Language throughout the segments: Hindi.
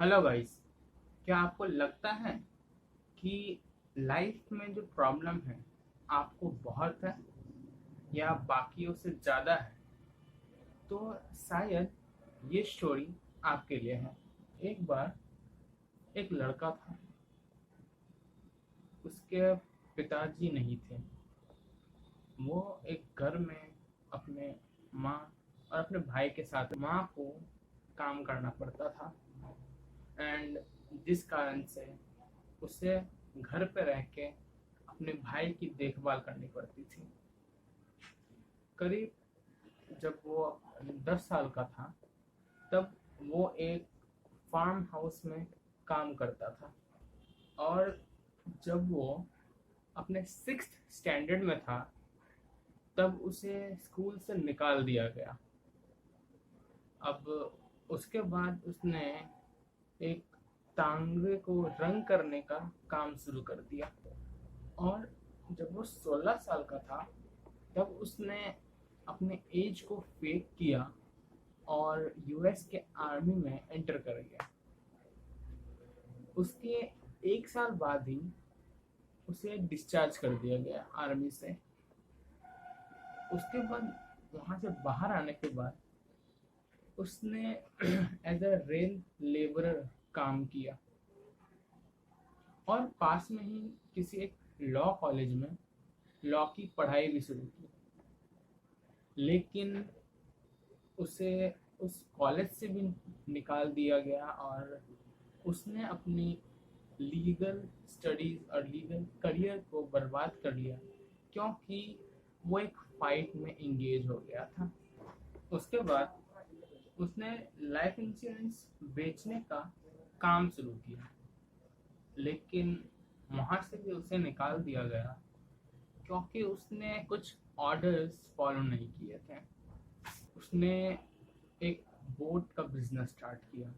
Hello guys. क्या आपको लगता है कि लाइफ में जो प्रॉब्लम है आपको बहुत है या बाकियों से ज़्यादा है? तो शायद ये स्टोरी आपके लिए है। एक बार एक लड़का था। उसके पिताजी नहीं थे। वो एक घर में अपने माँ और अपने भाई के साथ, माँ को काम करना पड़ता था एंड जिस कारण से उसे घर पे रह के अपने भाई की देखभाल करनी पड़ती थी। करीब जब वो 10 साल का था तब वो एक फार्म हाउस में काम करता था। और जब वो अपने 6th स्टैंडर्ड में था तब उसे स्कूल से निकाल दिया गया। अब उसके बाद उसने एक तांगे को रंग करने का काम शुरू कर दिया। और जब वो 16 साल का था तब उसने अपने एज को फेक किया और यूएस के आर्मी में एंटर कर गया। उसके 1 साल बाद ही उसे डिस्चार्ज कर दिया गया आर्मी से। उसके बाद वहां से बाहर आने के बाद उसने एज अ रेल लेबरर काम किया और पास में ही किसी एक लॉ कॉलेज में लॉ की पढ़ाई भी शुरू की। लेकिन उसे उस कॉलेज से भी निकाल दिया गया और उसने अपनी लीगल स्टडीज और लीगल करियर को बर्बाद कर लिया, क्योंकि वो एक फाइट में इंगेज हो गया था। उसके बाद उसने लाइफ इंश्योरेंस बेचने का काम शुरू किया, लेकिन वहां से भी उसे निकाल दिया गया क्योंकि उसने कुछ ऑर्डर्स फॉलो नहीं किए थे। उसने एक बोट का बिजनेस स्टार्ट किया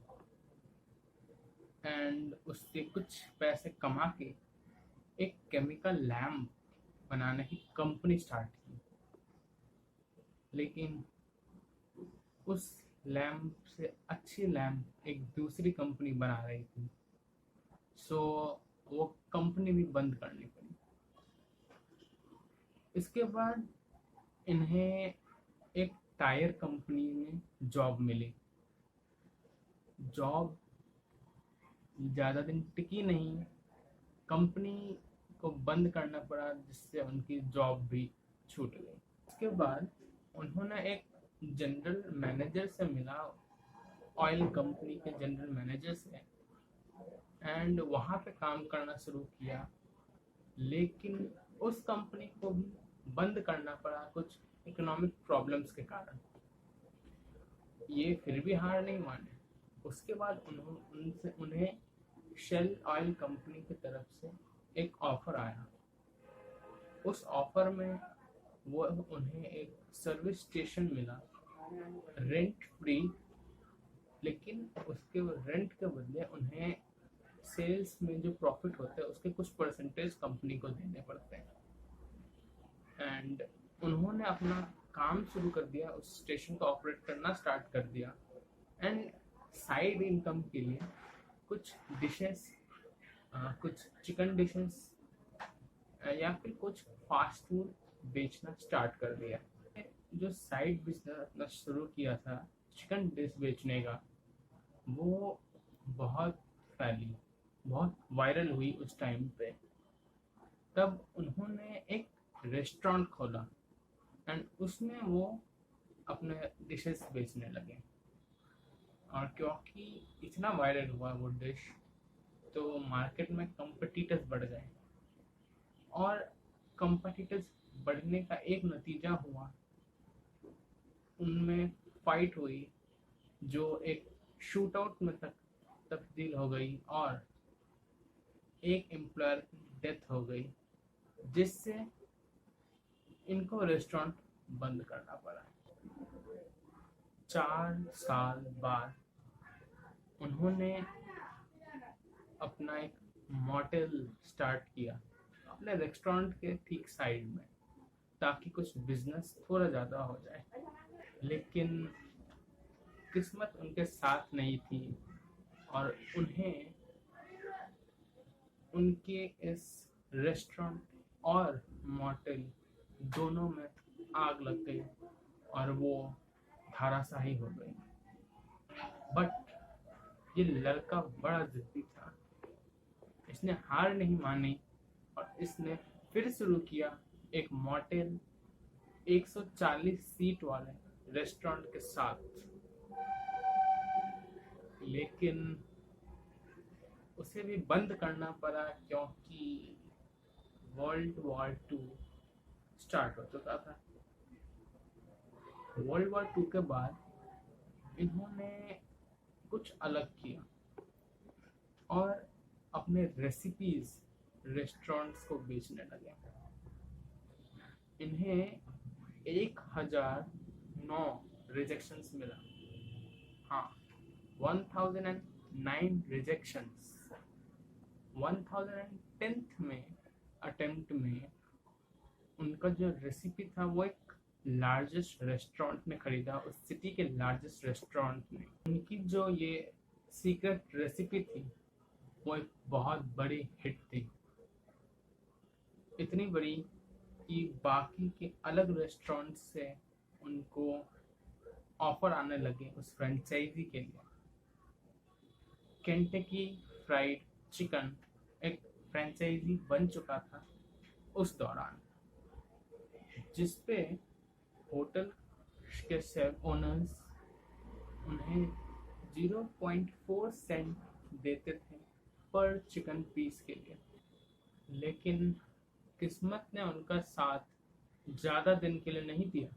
एंड उससे कुछ पैसे कमा के एक केमिकल लैम्प बनाने की कंपनी स्टार्ट की। लेकिन उस लैम्प से अच्छी लैम्प एक दूसरी कंपनी बना रही थी, सो वो कंपनी भी बंद करनी पड़ी। इसके बाद इन्हें एक टायर कंपनी में जॉब मिली। जॉब ज़्यादा दिन टिकी नहीं, कंपनी को बंद करना पड़ा जिससे उनकी जॉब भी छूट गई। उसके बाद उन्होंने एक जनरल मैनेजर से मिला, ऑयल कंपनी के जनरल मैनेजर से, एंड वहाँ पे काम करना शुरू किया। लेकिन उस कंपनी को भी बंद करना पड़ा कुछ इकोनॉमिक प्रॉब्लम्स के कारण। ये फिर भी हार नहीं माने। उसके बाद उन्हें शेल ऑयल कंपनी की तरफ से एक ऑफर आया। उस ऑफर में वो उन्हें एक सर्विस स्टेशन मिला, रेंट फ्री। लेकिन उसके रेंट के बदले उन्हें सेल्स में जो प्रॉफिट होता है उसके कुछ परसेंटेज कंपनी को देने पड़ते हैं। एंड उन्होंने अपना काम शुरू कर दिया, उस स्टेशन को ऑपरेट करना स्टार्ट कर दिया एंड साइड इनकम के लिए कुछ डिशेस, कुछ चिकन डिशेस या फिर कुछ फास्ट फूड बेचना स्टार्ट कर दिया। जो साइड बिजनेस अपना शुरू किया था चिकन डिश बेचने का, वो बहुत फैली, बहुत वायरल हुई उस टाइम पे। तब उन्होंने एक रेस्टोरेंट खोला एंड उसमें वो अपने डिशेस बेचने लगे। और क्योंकि इतना वायरल हुआ वो डिश, तो मार्केट में कंपटीटर्स बढ़ गए। और कंपटीटर्स बढ़ने का एक नतीजा हुआ, उनमें फाइट हुई जो एक शूट आउट में तक तब्दील हो गई और एक एम्प्लॉयर की डेथ हो गई, जिससे इनको रेस्टोरेंट बंद करना पड़ा। 4 साल बाद उन्होंने अपना एक मॉडल स्टार्ट किया अपने रेस्टोरेंट के ठीक साइड में, ताकि कुछ बिजनेस थोड़ा ज़्यादा हो जाए। लेकिन किस्मत उनके साथ नहीं थी और उन्हें उनके इस रेस्टोरेंट और मोटेल दोनों में आग लग गई और वो धराशायी हो गई। बट ये लड़का बड़ा जिद्दी था, इसने हार नहीं मानी और इसने फिर शुरू किया एक मोटेल 140 सीट वाले रेस्टोरेंट के साथ। लेकिन उसे भी बंद करना पड़ा क्योंकि वर्ल्ड वॉर 2 स्टार्ट हो चुका था। वर्ल्ड वॉर 2 के बाद इन्होंने कुछ अलग किया और अपने रेसिपीज रेस्टोरेंट्स को बेचने लगे। इन्हें 1009 रिजेक्शंस मिला। हाँ, 1009 रिजेक्शंस। 1010th में अटेम्प्ट में उनका जो रेसिपी था वो एक लार्जेस्ट रेस्टोरेंट ने खरीदा, उस सिटी के लार्जेस्ट रेस्टोरेंट ने। उनकी जो ये सीक्रेट रेसिपी थी वो एक बहुत बड़ी हिट थी, इतनी बड़ी कि बाकी के अलग रेस्टोरेंट से उनको ऑफर आने लगे उस फ्रेंचाइजी के लिए। केंटकी फ्राइड चिकन एक फ्रेंचाइजी बन चुका था उस दौरान, जिसपे होटल के शेफ ओनर्स उन्हें 0.4 सेंट देते थे पर चिकन पीस के लिए। लेकिन किस्मत ने उनका साथ ज़्यादा दिन के लिए नहीं दिया,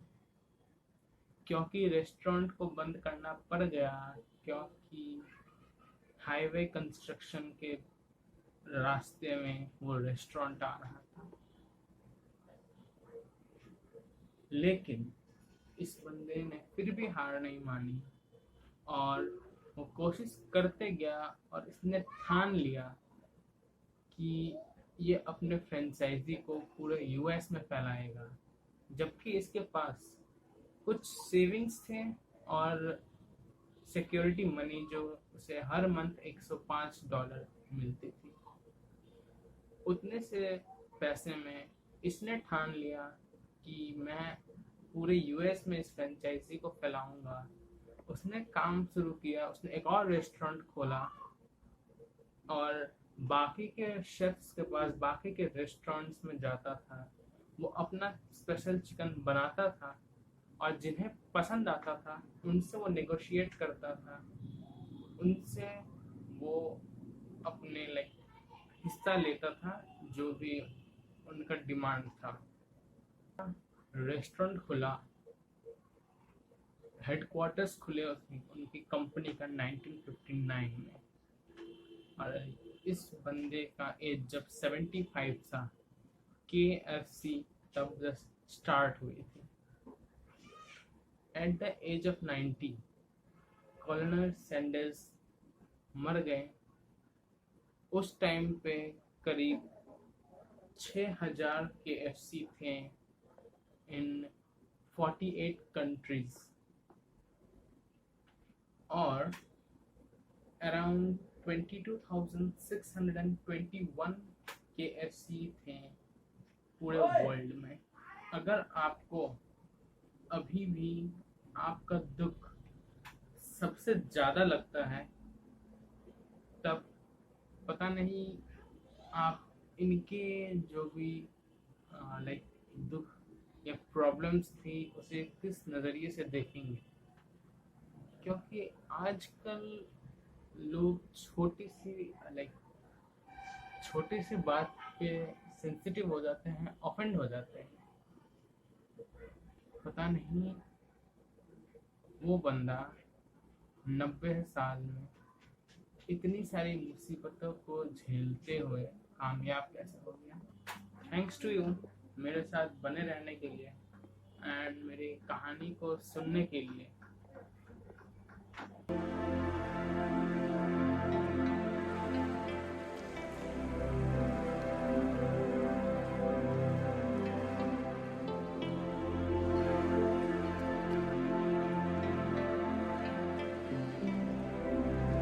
क्योंकि रेस्टोरेंट को बंद करना पड़ गया, क्योंकि हाईवे कंस्ट्रक्शन के रास्ते में वो रेस्टोरेंट आ रहा था। लेकिन इस बंदे ने फिर भी हार नहीं मानी और वो कोशिश करते गया और इसने ठान लिया कि ये अपने फ्रेंचाइजी को पूरे यूएस में फैलाएगा, जबकि इसके पास कुछ सेविंग्स थे और सिक्योरिटी मनी जो उसे हर मंथ $105 मिलती थी। उतने से पैसे में इसने ठान लिया कि मैं पूरे यूएस में इस फ्रेंचाइजी को फैलाऊंगा। उसने काम शुरू किया, उसने एक और रेस्टोरेंट खोला और बाकी के शेफ्स के पास, बाकी के रेस्टोरेंट्स में जाता था, वो अपना स्पेशल चिकन बनाता था और जिन्हें पसंद आता था उनसे वो नेगोशिएट करता था, उनसे वो अपने हिस्सा लेता था जो भी उनका डिमांड था। रेस्टोरेंट खुला, हेडक्वार्टर्स खुले उनकी कंपनी का 1959 में, और इस बंदे का एज जब 75 था, KFC तब जस्ट स्टार्ट हुई थी। At the age of 90 Colonel Sanders मर गए। उस टाइम पे करीब 6000 KFC थे इन 48 कंट्रीज और अराउंड 22,621 KFC थे पूरे वर्ल्ड में। अगर आपको अभी भी आपका दुख सबसे ज़्यादा लगता है, तब पता नहीं आप इनके जो भी दुख या प्रॉब्लम्स थी उसे किस नज़रिए से देखेंगे, क्योंकि आजकल लोग छोटी सी बात पे सेंसिटिव हो जाते हैं, ऑफेंड हो जाते हैं। पता नहीं वो बंदा 90 साल में इतनी सारी मुसीबतों को झेलते हुए कामयाब कैसे हो गया। थैंक्स टू यू मेरे साथ बने रहने के लिए एंड मेरी कहानी को सुनने के लिए।